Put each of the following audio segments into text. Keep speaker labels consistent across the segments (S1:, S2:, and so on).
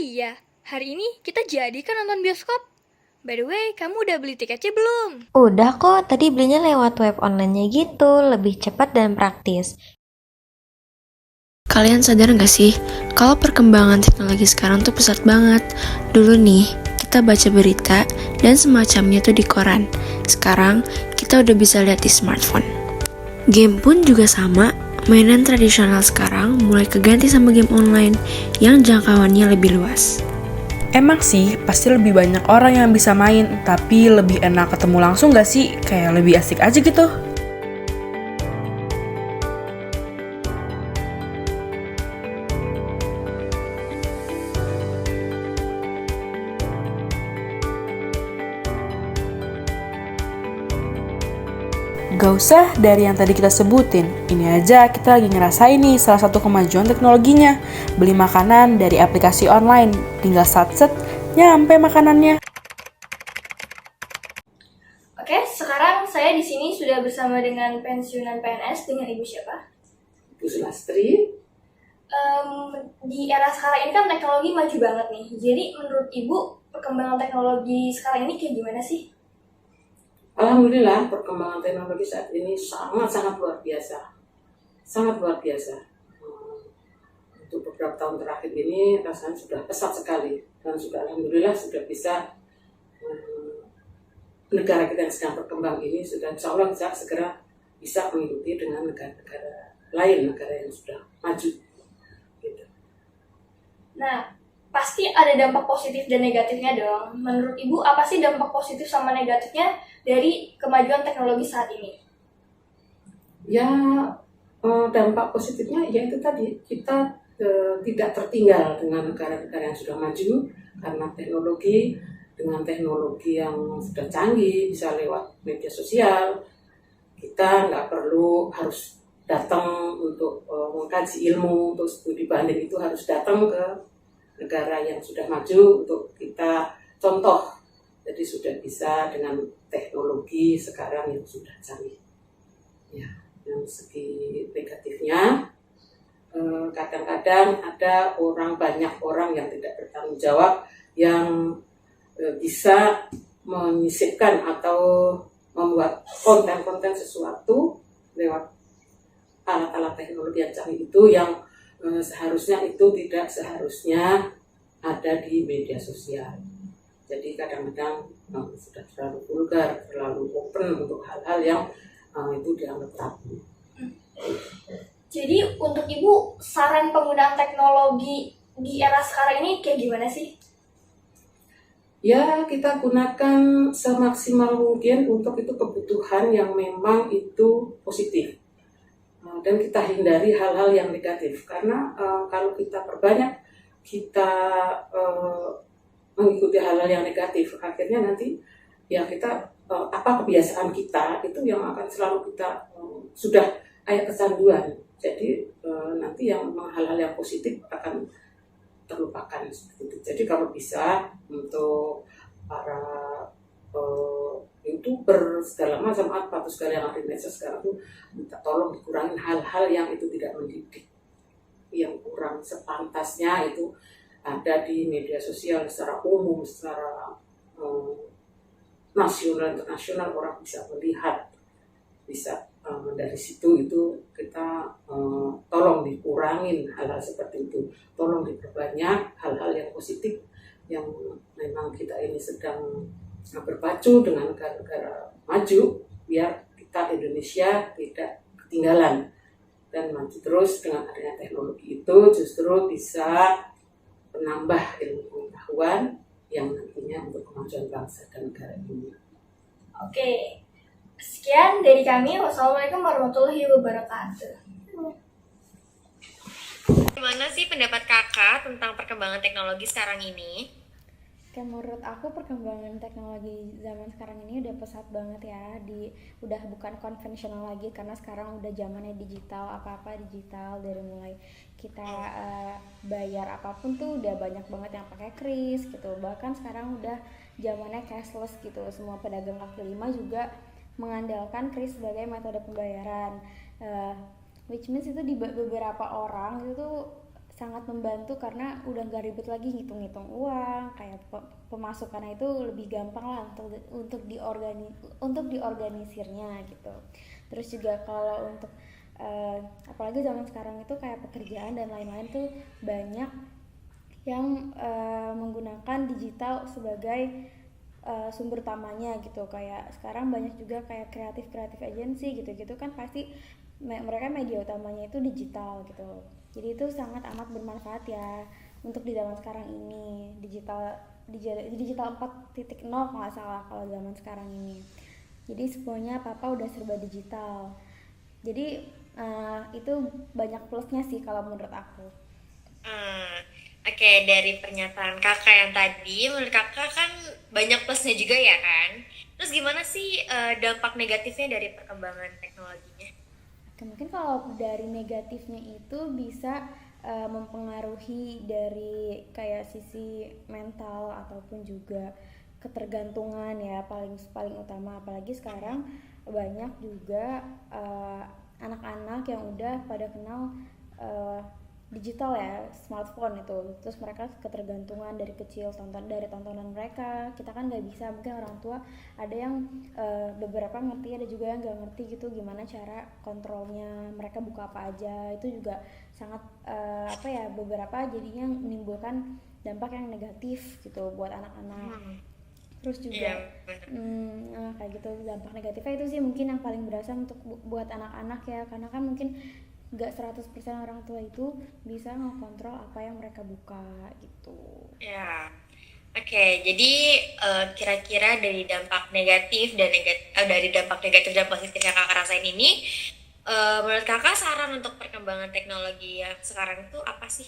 S1: iya, hari ini kita jadi kan nonton bioskop? By the way, kamu udah beli tiketnya belum?
S2: Udah kok, tadi belinya lewat web online-nya gitu, lebih cepat dan praktis.
S3: Kalian sadar gak sih, kalau perkembangan teknologi sekarang tuh pesat banget. Dulu nih, kita baca berita dan semacamnya tuh di koran. Sekarang, kita udah bisa lihat di smartphone. Game pun juga sama, mainan tradisional sekarang mulai keganti sama game online yang jangkauannya lebih luas.
S4: Emang sih, pasti lebih banyak orang yang bisa main, tapi lebih enak ketemu langsung gak sih? Kayak lebih asik aja gitu. Gak usah dari yang tadi kita sebutin, ini aja kita lagi ngerasain nih salah satu kemajuan teknologinya. Beli makanan dari aplikasi online, tinggal set nyampe makanannya.
S1: Oke, sekarang saya di sini sudah bersama dengan pensiunan PNS dengan Ibu siapa?
S5: Bu Sulastri.
S1: Di era sekarang ini kan teknologi maju banget nih. Jadi menurut Ibu, perkembangan teknologi sekarang ini kayak gimana sih?
S5: Alhamdulillah perkembangan teknologi saat ini sangat luar biasa. Sangat luar biasa. Untuk beberapa tahun terakhir ini rasanya sudah pesat sekali. Dan juga alhamdulillah sudah bisa negara kita yang sedang berkembang ini sudah insya Allah bisa segera bisa mengikuti dengan negara-negara lain, negara yang sudah maju. Gitu.
S1: Nah, pasti ada dampak positif dan negatifnya dong. Menurut Ibu, apa sih dampak positif sama negatifnya dari kemajuan teknologi saat ini?
S5: Ya, dampak positifnya ya itu tadi, kita tidak tertinggal dengan negara-negara yang sudah maju karena dengan teknologi yang sudah canggih, bisa lewat media sosial. Kita nggak perlu harus datang untuk mengkaji ilmu, untuk studi banding itu harus datang ke negara yang sudah maju untuk kita contoh. Jadi sudah bisa dengan teknologi sekarang yang sudah canggih. Ya, yang segi negatifnya, kadang-kadang ada banyak orang yang tidak bertanggung jawab yang bisa menyisipkan atau membuat konten-konten sesuatu lewat alat-alat teknologi yang canggih itu yang tidak seharusnya ada di media sosial. Jadi kadang-kadang sudah terlalu vulgar, terlalu open untuk hal-hal yang itu dianggap tabu.
S1: Jadi untuk Ibu, saran penggunaan teknologi di era sekarang ini kayak gimana sih?
S5: Ya, kita gunakan semaksimal mungkin untuk itu kebutuhan yang memang itu positif. Dan kita hindari hal-hal yang negatif. Karena kalau kita perbanyak, kita mengikuti hal-hal yang negatif, akhirnya nanti ya kita kebiasaan kita itu yang akan selalu kita sudah kayak kecanduan. Jadi nanti yang hal-hal yang positif akan terlupakan seperti itu. Jadi kalau bisa untuk para YouTuber segala macam atau segala yang ada di medsos sekarang tuh minta tolong dikurangin hal-hal yang itu tidak mendidik, yang kurang sepantasnya itu ada di media sosial secara umum, secara nasional internasional orang bisa melihat, bisa dari situ itu kita tolong dikurangin hal-hal seperti itu, tolong diperbanyak hal-hal yang positif yang memang kita ini sedang berpacu dengan negara-negara maju biar kita Indonesia tidak ketinggalan dan maju terus. Dengan adanya teknologi itu justru bisa menambah ilmu pengetahuan yang nantinya untuk kemajuan bangsa dan negara ini.
S1: Oke, sekian dari kami. Wassalamualaikum warahmatullahi wabarakatuh.
S2: Gimana sih pendapat kakak tentang perkembangan teknologi sekarang ini?
S6: Menurut aku perkembangan teknologi zaman sekarang ini udah pesat banget ya, udah bukan konvensional lagi karena sekarang udah zamannya digital, apa-apa digital, dari mulai kita bayar apapun tuh udah banyak banget yang pakai kris gitu. Bahkan sekarang udah zamannya cashless gitu. Semua pedagang kaki lima juga mengandalkan kris sebagai metode pembayaran. Which means itu di beberapa orang itu tuh sangat membantu karena udah nggak ribet lagi ngitung-ngitung uang, kayak pemasukannya itu lebih gampang lah untuk diorganisirnya gitu. Terus juga kalau untuk apalagi zaman sekarang itu kayak pekerjaan dan lain-lain tuh banyak yang menggunakan digital sebagai sumber utamanya gitu. Kayak sekarang banyak juga kayak kreatif agency gitu-gitu kan, pasti mereka media utamanya itu digital gitu. Jadi itu sangat amat bermanfaat ya untuk di zaman sekarang ini, digital 4.0 kalau nggak salah kalau zaman sekarang ini. Jadi semuanya apa-apa udah serba digital. Jadi itu banyak plusnya sih kalau menurut aku.
S2: Oke, dari pernyataan kakak yang tadi, menurut kakak kan banyak plusnya juga ya kan? Terus gimana sih dampak negatifnya dari perkembangan teknologinya?
S6: Oke, mungkin kalau dari negatifnya itu bisa mempengaruhi dari kayak sisi mental ataupun juga ketergantungan ya, paling utama. Apalagi sekarang banyak juga anak-anak yang udah pada kenal digital ya, smartphone itu, terus mereka ketergantungan dari kecil dari tontonan mereka. Kita kan nggak bisa, mungkin orang tua ada yang beberapa ngerti, ada juga yang nggak ngerti gitu gimana cara kontrolnya, mereka buka apa aja. Itu juga sangat beberapa jadinya menimbulkan dampak yang negatif gitu buat anak-anak. Terus juga kayak gitu, dampak negatifnya itu sih mungkin yang paling berasa untuk buat anak-anak ya, karena kan mungkin nggak 100% orang tua itu bisa ngontrol apa yang mereka buka gitu.
S2: Ya, oke. Jadi kira-kira dari dampak negatif dari dampak negatif dan positif yang kakak rasain ini, menurut kakak saran untuk perkembangan teknologi yang sekarang itu apa sih?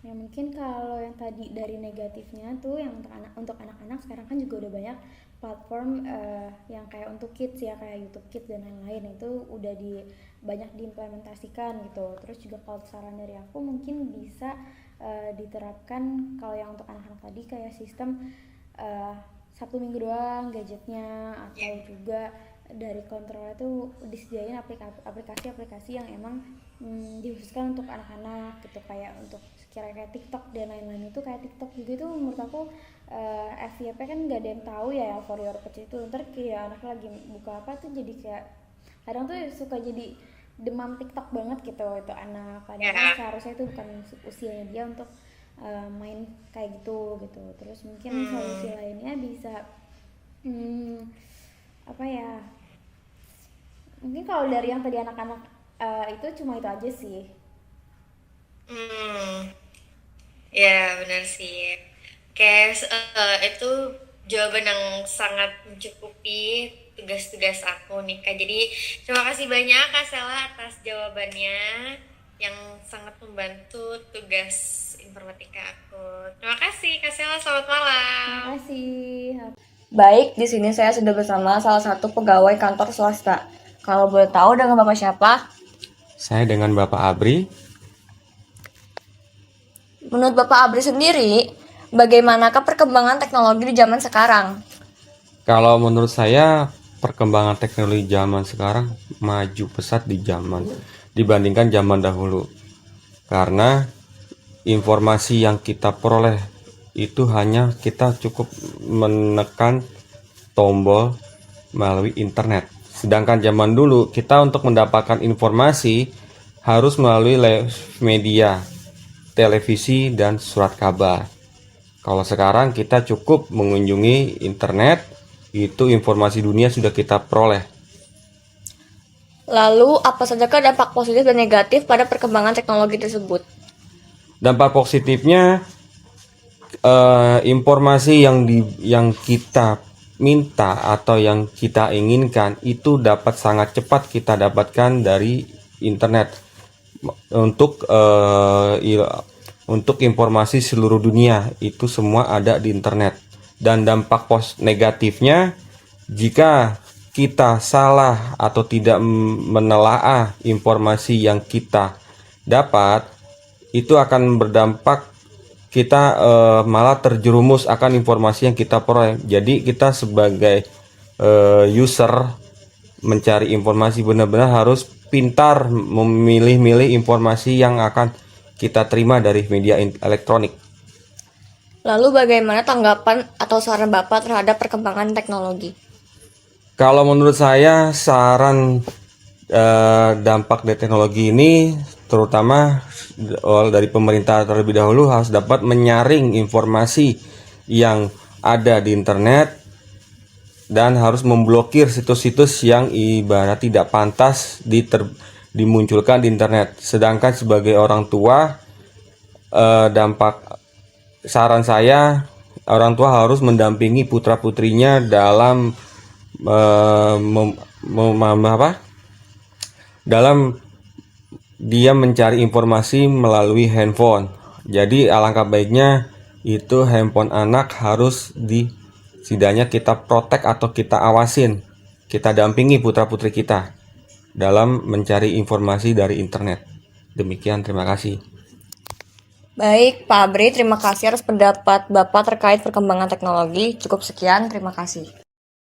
S6: Ya mungkin kalau yang tadi dari negatifnya tuh yang untuk anak-anak sekarang kan juga udah banyak platform yang kayak untuk kids ya, kayak YouTube Kids dan lain-lain, itu udah banyak diimplementasikan gitu. Terus juga kalau saran dari aku mungkin bisa diterapkan kalau yang untuk anak-anak tadi kayak sistem Sabtu Minggu doang gadgetnya, atau juga dari kontrolnya tuh disediain aplikasi-aplikasi yang emang dikhususkan untuk anak-anak gitu, kayak untuk kayak TikTok dan lain-lain. Itu kayak TikTok juga itu menurut aku FYP kan nggak ada yang tahu ya, for your page itu ntar kayak anak lagi buka apa tuh jadi kayak kadang tuh suka jadi demam TikTok banget gitu itu anak, padahal seharusnya itu bukan usianya dia untuk main kayak gitu. Terus mungkin solusi lainnya bisa mungkin kalau dari yang tadi anak-anak itu cuma itu aja sih.
S2: Ya benar sih. Oke, itu jawaban yang sangat mencukupi tugas-tugas aku nih Kak. Jadi terima kasih banyak Kak Sela atas jawabannya yang sangat membantu tugas informatika aku. Terima kasih Kak Sela, selamat malam.
S6: Terima kasih.
S7: Baik, di sini saya sudah bersama salah satu pegawai kantor swasta. Kalau boleh tahu dengan Bapak siapa?
S8: Saya dengan Bapak Abri.
S7: Menurut Bapak Abri sendiri, bagaimanakah perkembangan teknologi di zaman sekarang?
S8: Kalau menurut saya, perkembangan teknologi zaman sekarang maju pesat dibandingkan zaman dahulu. Karena informasi yang kita peroleh itu hanya kita cukup menekan tombol melalui internet. Sedangkan zaman dulu kita untuk mendapatkan informasi harus melalui media, televisi, dan surat kabar. Kalau sekarang kita cukup mengunjungi internet, itu informasi dunia sudah kita peroleh.
S7: Lalu, apa sajakah dampak positif dan negatif pada perkembangan teknologi tersebut?
S8: Dampak positifnya, informasi yang kita minta atau yang kita inginkan itu dapat sangat cepat kita dapatkan dari internet. Untuk informasi seluruh dunia itu semua ada di internet. Dan dampak negatifnya, jika kita salah atau tidak menelaah informasi yang kita dapat, itu akan berdampak kita malah terjerumus akan informasi yang kita peroleh. Jadi kita sebagai user mencari informasi benar-benar harus pintar memilih-milih informasi yang akan kita terima dari media elektronik.
S7: Lalu bagaimana tanggapan atau saran Bapak terhadap perkembangan teknologi?
S8: Kalau menurut saya saran dampak dari teknologi ini terutama dari pemerintah terlebih dahulu harus dapat menyaring informasi yang ada di internet dan harus memblokir situs-situs yang ibarat tidak pantas dimunculkan di internet. Sedangkan sebagai orang tua, saran saya, orang tua harus mendampingi putra-putrinya dalam dalam dia mencari informasi melalui handphone. Jadi alangkah baiknya itu handphone anak harus setidaknya kita protek atau kita awasin, kita dampingi putra-putri kita dalam mencari informasi dari internet. Demikian, terima kasih.
S7: Baik, Pak Abri, terima kasih atas pendapat Bapak terkait perkembangan teknologi. Cukup sekian, terima kasih.